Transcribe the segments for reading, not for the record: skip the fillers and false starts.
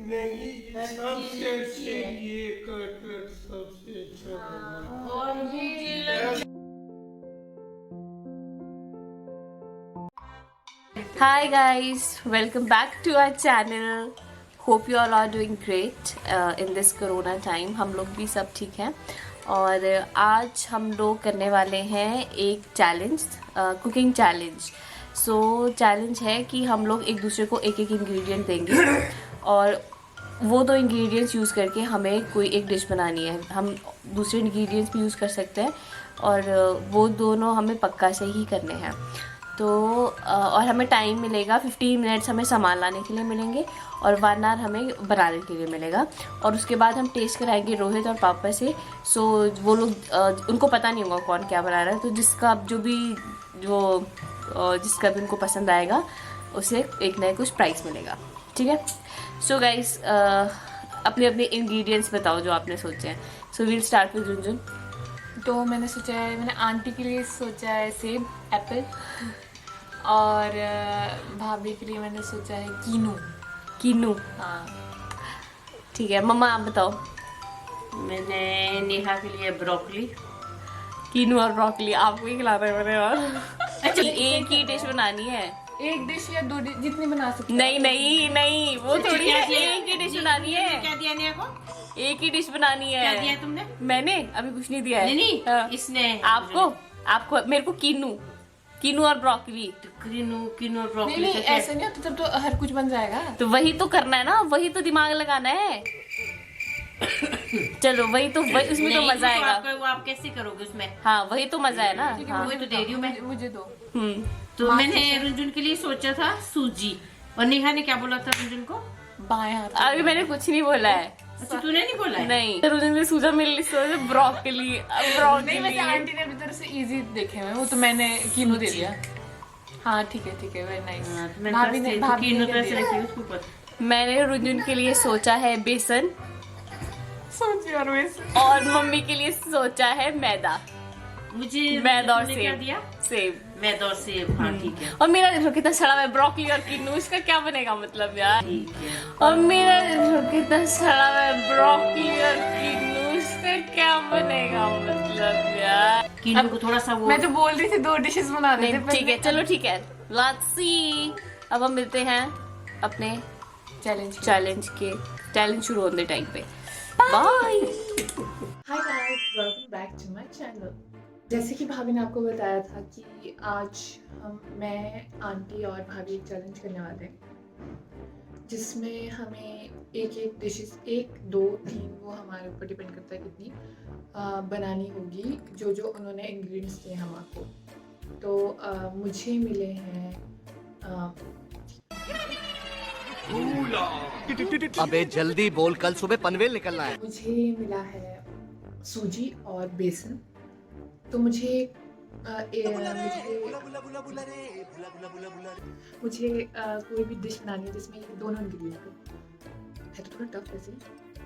नहीं सबसे अच्छे ये कटलेट सबसे अच्छा और भी। Hi guys, welcome back to our channel. Hope you all are doing great in this corona time. हम लोग भी सब ठीक हैं और आज हम लोग करने वाले हैं एक चैलेंज, कुकिंग चैलेंज। सो चैलेंज है कि हम लोग एक दूसरे को एक एक इंग्रेडिएंट देंगे और वो दो इंग्रेडिएंट्स यूज़ करके हमें कोई एक डिश बनानी है। हम दूसरे इंग्रेडिएंट्स भी यूज़ कर सकते हैं और वो दोनों हमें पक्का से ही करने हैं। तो और हमें टाइम मिलेगा 15 मिनट्स हमें सामान लाने के लिए मिलेंगे और 1 आवर हमें बनाने के लिए मिलेगा और उसके बाद हम टेस्ट कराएंगे रोहित और पापा से। सो वो लोग उनको पता नहीं होगा कौन क्या बना रहा है, तो जिसका भी उनको पसंद आएगा उसे एक नया कुछ प्राइस मिलेगा, ठीक है। सो गाइस अपने अपने इंग्रेडिएंट्स बताओ जो आपने सोचे हैं। So we'll start with Runjun. तो मैंने आंटी के लिए सोचा है सेब, एप्पल, और भाभी के लिए मैंने सोचा है कीनू। हाँ ठीक है, मम्मा आप बताओ। मैंने नेहा के लिए ब्रोकली। कीनू और ब्रोकली आपको ही खिला रहे मैंने और अच्छा एक ही डिश बनानी है। एक डिश या 2 डिश जितनी बना सकते। नहीं वो थोड़ी है, एक ही डिश बनानी है। क्या दिया नेहा को? एक ही डिश बनानी है। क्या दिया तुमने? मैंने अभी कुछ नहीं दिया है। नहीं हाँ। इसने आपको मेरे को कीनू और ब्रोकली। कीनू और ब्रोकली नहीं ऐसे नहीं होता, तब तो हर कुछ बन जाएगा। तो वही तो करना है ना, वही तो दिमाग लगाना है। चलो वही उसमें तो मजा आएगा। वो आप कैसे करोगे उसमें? हाँ वही तो मजा है ना। हाँ। वही तो दे रही हूँ मैं। मुझे दो। तो मैंने रुंजुन के लिए सोचा था सूजी, और नेहा ने क्या बोला था रुंजुन को? बाएं हाथ। अभी मैंने कुछ नहीं बोला है। अच्छा तूने नहीं बोला है? नहीं, रुंजुन ने सूजा मेरे लिए सोचा ब्रोकली। नहीं वैसे आंटी ने भी तरह से इजी देखे हैं, वो तो मैंने कीनू दे दिया। हाँ ठीक है वेरी नाइस। मैंने रुंजुन के लिए सोचा है बेसन और मम्मी के लिए सोचा है मैदा। मुझे मैदा और क्या दिया? सेब। मैदा और सेब, हाँ ठीक है। और मेरा देखो कितना सड़ा हुआ है ब्रोकली और कीनू, इसका क्या बनेगा मतलब यार। ठीक है। और मेरा देखो कितना सड़ा हुआ है ब्रोकली और कीनू, इसका क्या बनेगा मतलब यार। कीनू को थोड़ा सा वो मैं तो बोल रही थी 2 डिशेस बना देते। ठीक है चलो ठीक है, लेट्स सी। अब हम मिलते हैं अपने चैलेंज शुरू होने टाइम पे। Bye. Hi guys, welcome back to my channel. जैसे कि भाभी ने आपको बताया था कि आज मैं, आंटी और भाभी एक चैलेंज करने वाले हैं जिसमें हमें एक डिशेस 1, 2, 3 वो हमारे ऊपर डिपेंड करता है कितनी बनानी होगी, जो उन्होंने इंग्रेडिएंट्स दिए हम आपको। तो मुझे मिले हैं अबे जल्दी बोल, कल सुबह पनवेल निकलना है। मुझे मिला है सूजी और बेसन। तो मुझे कोई भी डिश बनानी है जिसमें ये दोनों इंग्रेडिएंट है। तो थोड़ा टफ वैसे,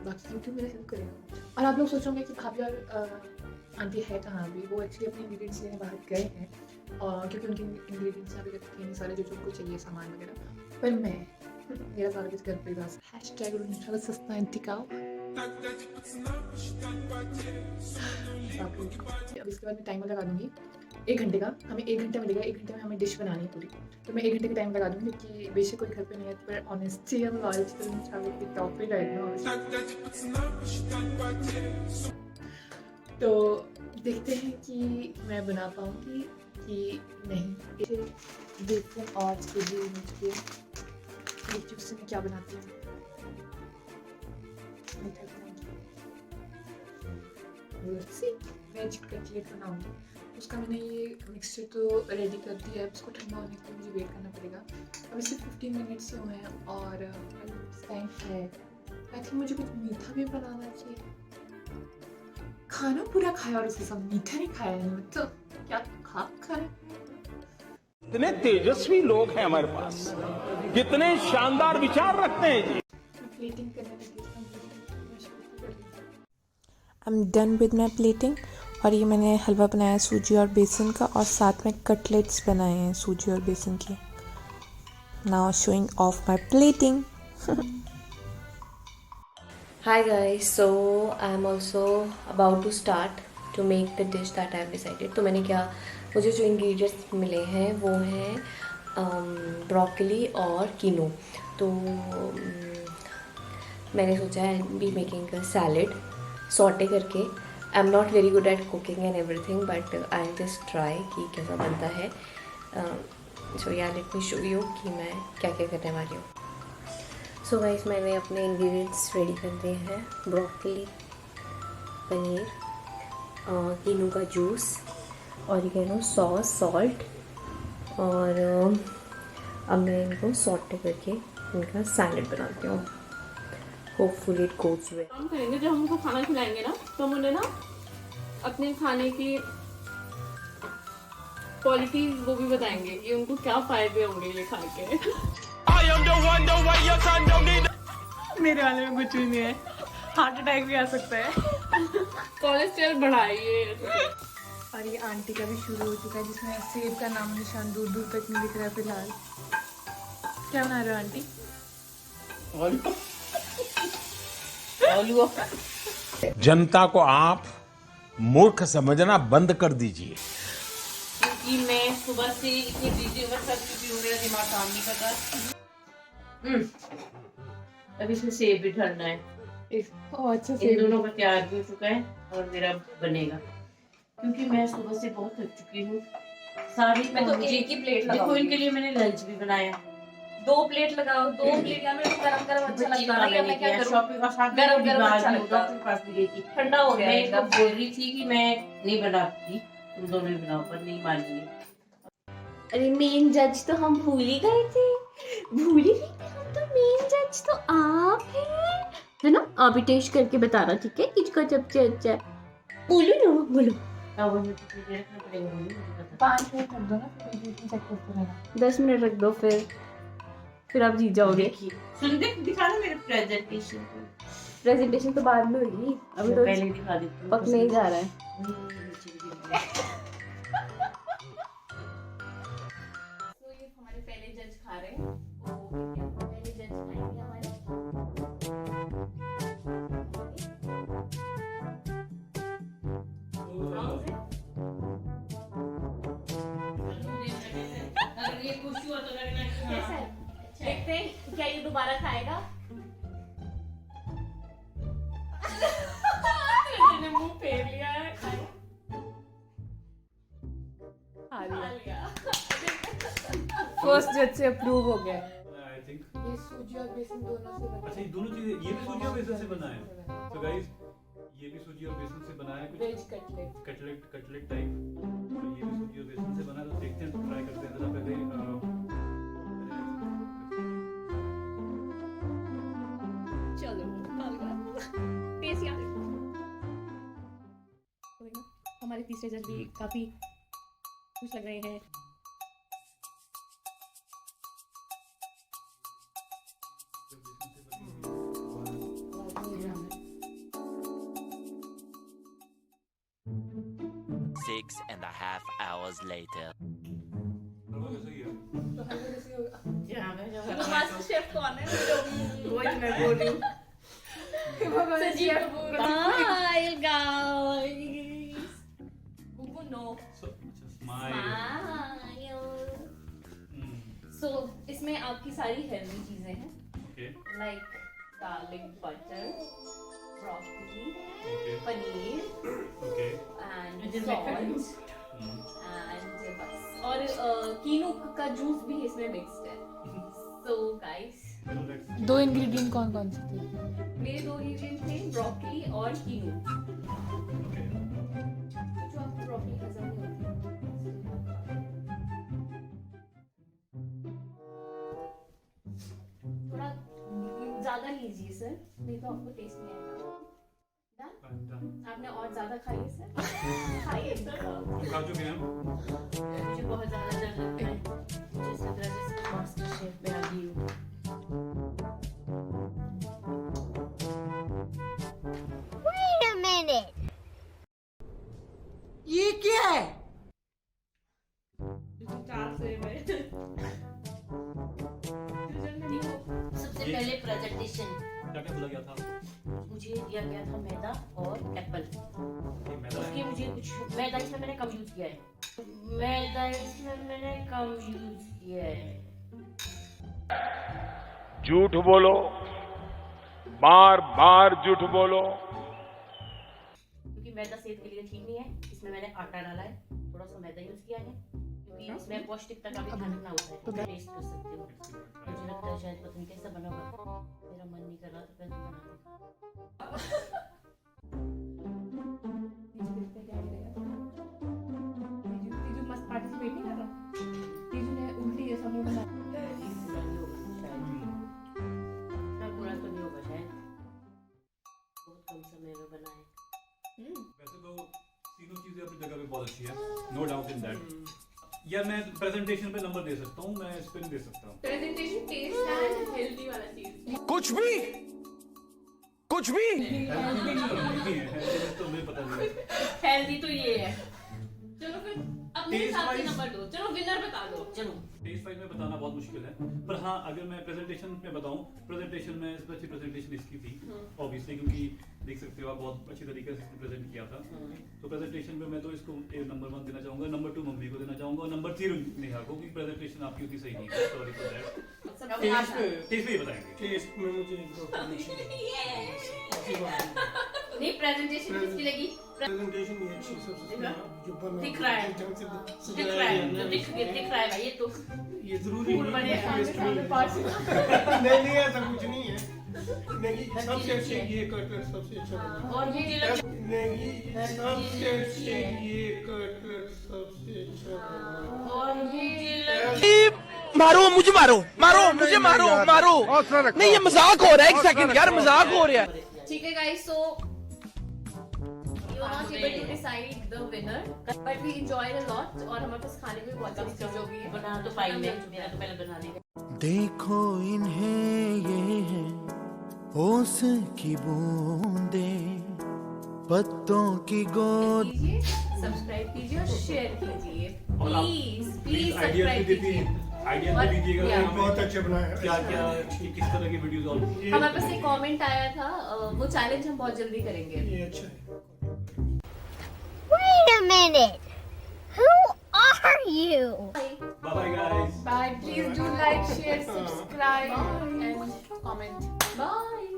बाकी यूट्यूब मेरा हेल्प करेगा। और आप लोग सोचोगे कि भाभी और आंटी है कहाँ भी, वो एक्चुअली अपने इंग्रेडिएंट्स लेने बाहर गए हैं और क्योंकि उनके इंग्रेडिएंट्स यहाँ पे रखे हैं सारे जो उनको चाहिए सामान वगैरह। पर मेरा सारा कुछ घर पे बस #रुंजुन सस्ता एंड टिकाऊ। अब इसके बाद मैं टाइमर लगा दूंगी 1 घंटे का। हमें 1 घंटा मिलेगा, 1 घंटे में हमें डिश बनानी है पूरी। तो मैं 1 घंटे का टाइम लगा दूंगी क्योंकि बेशक कोई घर पे नहीं है, पर ऑनेस्टी एंड लॉयल्टी तो टॉप पे रहेगा। तो देखते हैं कि मैं बना पाऊंगी कि नहीं। देखते हैं आज के लिए मुझे यूट्यूब से मैं क्या बनाती हूँ। वेज कटलेट बनाऊंगी। उसका मैंने ये मिक्सचर तो रेडी कर दिया है, उसको ठंडा होने के लिए मुझे वेट करना पड़ेगा। अभी सिर्फ 15 मिनट्स ही हुए हैं और टाइम है। आई थिंक मुझे कुछ मीठा भी बनाना चाहिए। खाना पूरा खाया और उसके साथ मीठा नहीं खाया है, तो क्या खाए। कितने तेजस्वी लोग हैं हमारे पास, कितने शानदार विचार रखते हैं जी। प्लेटिंग करने लगी। I am done with my plating. और ये मैंने हलवा बनाया सूजी और बेसन का और साथ में कटलेट्स बनाए हैं सूजी और बेसन के। Now showing of my plating. Hi guys, so I'm also about to start to make the dish that I've decided. तो मैंने मुझे जो ingredients मिले हैं वो हैं ब्रोकली और कीनो. तो मैंने सोचा है be making a salad sauté करके. I am not very good at cooking and everything but I just try कि कैसा बनता है. सो या लेट मी शो यू कि मैं क्या क्या करने वाली हूँ. सो गाइस मैंने अपने इंग्रेडिएंट्स रेडी कर दिए हैं. ब्रोकली, पनीर, कीनू का जूस, ऑरिगेनो, सॉस, सॉल्ट और अब मैं इनको सॉटे करके इनका सैलड बनाती हूँ. Hopefully it goes well. हम करेंगे जब हमको खाना खिलाएंगे ना तो हम उन्हें ना अपने खाने की क्वालिटी वो भी बताएंगे कि उनको क्या फायदे होंगे ये खा के. मेरे वाले में कुछ भी नहीं है. हार्ट अटैक भी आ सकता है. कोलेस्ट्रॉल बढ़ाइए. और ये आंटी का भी शुरू हो चुका है जिसमें सेब का नाम निशान दूर दूर तक नहीं दिख रहा है फिलहाल. क्या बना रहे हो आंटी? जनता को आप मूर्ख समझना बंद कर दीजिए. क्योंकि मैं सुबह से इतनी बिजी ओवर कर चुकी हूँ, मेरा दिमाग काम नहीं कर रहा. अभी इसमें सेब भी ढलना है. अच्छा इन दोनों का तैयार भी हो चुका है और मेरा बनेगा क्योंकि मैं सुबह से बहुत थक चुकी हूँ. सारी मैं तो एक ही प्लेट देखो लगाऊंगी. इनके लिए मैंने लंच भी बनाया. 2 प्लेट लगाओ. 2 प्लेट या मेरे को गरम गरम अच्छा लगता है. मैं क्या करूँ? शॉपिंग का साथ गरम गरम अच्छा लगता है. डॉक्टर के पास भी गई थी. ठंडा हो गया मैं है इनको एकदम. बोल रही थी कि मैं नहीं बनाती, तुम दोनों ही बनाओ, पर नहीं मान लिए. अरे मेन जज तो हम भूल ही गए थे. भूल ही गए थे हम. तो मेन जज तो आप है ना? आप ही टेस्ट करके बताना, ठीक है? किसका सबसे अच्छा है? बोलो ना, बोलो. अब मुझे तो तुझे रखना पड़ेगा, मुझे पता. 5 मिनट रख दो ना, फिर बीच में चेक करते रहना. 10 मिनट रख दो, फिर आप जीत जाओगे. देखिए सुन देख, दिखा ना मेरे प्रेजेंटेशन. प्रेजेंटेशन तो बाद में होगी, अभी तो पहले दिखा देती हूँ. पकने ही जा रहा है. तो ये हमारे पहले जज खा रहे हैं. पहले जज खाएंगे हमारे. अगर ये खुश हुआ तो लगना कि हाँ. देखते हैं क्या ये दोबारा खाएगा. मैंने मुंह फेर लिया है. खा लिया. फर्स्ट जज से अप्रूव हो गया. आई थिंक ये सूजी और बेसन दोनों से बना अच्छा ये दोनों चीजें, ये भी सूजी और बेसन से बना है. तो गाइस ये भी सूजी और बेसन से बना है. वेज कुछ कटलेट. Cutlet type. तो ये भी सूजी और बेसन से बना है. तो देखते हैं, तो ट्राई करते हैं. जरा पहले चलो टेस्ट याद. हमारे तीसरे जज भी काफी खुश लग रहे हैं. Six and a half hours later. Master chef कौन है? वही मैं बोल रही हूँ. सजीव कपूर. Hi guys. गुगु नो. सो इसमें आपकी सारी हेल्दी चीजें हैं. Like garlic butter, broccoli, paneer and salt and बस. और कीनू का जूस भी इसमें मिक्स्ड है. सो गाइस 2 इंग्रेडिएंट कौन कौन से थे? मेरे 2 इंग्रेडिएंट थे ब्रोकली और कीनू. जो आपको ब्रोकली पसंद नहीं होती, थोड़ा ज्यादा लीजिए सर, नहीं तो आपको टेस्ट नहीं आएगा. डन? आपने और ज्यादा खाइए सर. खाइए सर. खा चुके हैं. मुझे बहुत ज्यादा डर लगता है. मुझे इस तरह से मास्टर शेफ में आ गई हूँ. Wait a minute. ये क्या है? सबसे पहले प्रेजेंटेशन. क्या बोला गया था आपको? मुझे दिया गया था मैदा और एप्पल। ये मैदा उसके है। मुझे कुछ मैदा इसमें मैंने कम यूज किया है। मैदा इसमें मैंने कम यूज किया है। झूठ बोलो, बार बार झूठ बोलो। क्योंकि मैदा सेहत के लिए ठीक नहीं है, इसमें मैंने आटा डाला है, थोड़ा सा मैदा यूज किया है, क्योंकि इसमें पौष्टिकता का भी ध्यान रखना होता है। तो मैं टेस्ट कर सकती हूँ। मुझे लगता है शायद पता नहीं कैसा बना होगा, मेरा मन नहीं कर रहा तो पहले बना तीजू मस्त पार्टिसिपेट नहीं कर रहा। तीजू ने उल्टी जैसा मुंह बना। इतना बुरा तो नहीं होगा शायद, बहुत कम समय में बना है। वैसे तो तीनों चीजें अपनी जगह पे बहुत अच्छी है, नो डाउट इन दैट। या मैं प्रेजेंटेशन पे नंबर दे सकता हूँ, मैं इस पे नहीं दे सकता। प्रेजेंटेशन टेस्ट एंड हेल्दी वाला चीज। कुछ भी नहीं है तो मुझे पता नहीं है। हेल्दी तो ये है। चलो फिर अपने हिसाब से नंबर दो, चलो विनर बता दो। चलो टेस्ट वाइज में बताना बहुत मुश्किल है, पर हाँ अगर मैं प्रेजेंटेशन में बताऊं, प्रेजेंटेशन में सबसे अच्छी प्रेजेंटेशन इसकी थी ऑब्वियसली, क्योंकि देख सकते हो आप बहुत अच्छी तरीके से इसको प्रेजेंट किया था। तो प्रेजेंटेशन में मैं तो इसको नंबर 1 देना चाहूंगा, नंबर 2 मम्मी को देना चाहूंगा और नंबर 3 नेहा को, क्योंकि प्रेजेंटेशन आपकी उतनी सही नहीं है। Sorry for that. टेस्ट पे ही बताएंगे। टेस्ट में मुझे नहीं, प्रेजेंटेशन किसकी लगी? प्रेजेंटेशन ही अच्छी सबसे जो बना दिख रहा है, ढंग से दिख रहा है, जो दिख रहा है भाई, ये तो ये जरूरी फूल बने टेस्ट सामने में पास। नहीं ऐसा कुछ नहीं है। नहीं सबसे अच्छे ये कटलेट सबसे अच्छा बना। और मुझे लगा नहीं सबसे अच्छे ये कटलेट सबसे अच्छा बना। और मुझे लगा मारो मुझे, मारो मुझे, मारो नहीं, ये मजाक हो रहा है। एक सेकंड यार, मजाक हो रहा है। ठीक है guys, so you are not able to decide the winner, but we enjoyed a lot और हमारे पास खाने में बहुत सारी चीजें भी है। बना तो पाई मैं, मेरा तो पहले बना लेगा। देखो इन्हें, ये है ओस की बूंदें, पत्तों की गोद। कीजिए, सब्सक्राइब कीजिए और शेयर कीजिए, और आप प्लीज आइडिया सब्सक्राइब भी कीजिए। आइडिया और- भी दीजिएगा या- कि हमें बहुत अच्छे बनाए। क्या क्या किस तरह की वीडियोस और हमारे पास एक कमेंट आया था, वो चैलेंज हम बहुत जल्दी करेंगे। ये अच्छा है। Wait a minute. Who are you? Bye bye guys. Bye. Please do like, share, subscribe, and comment. Bye.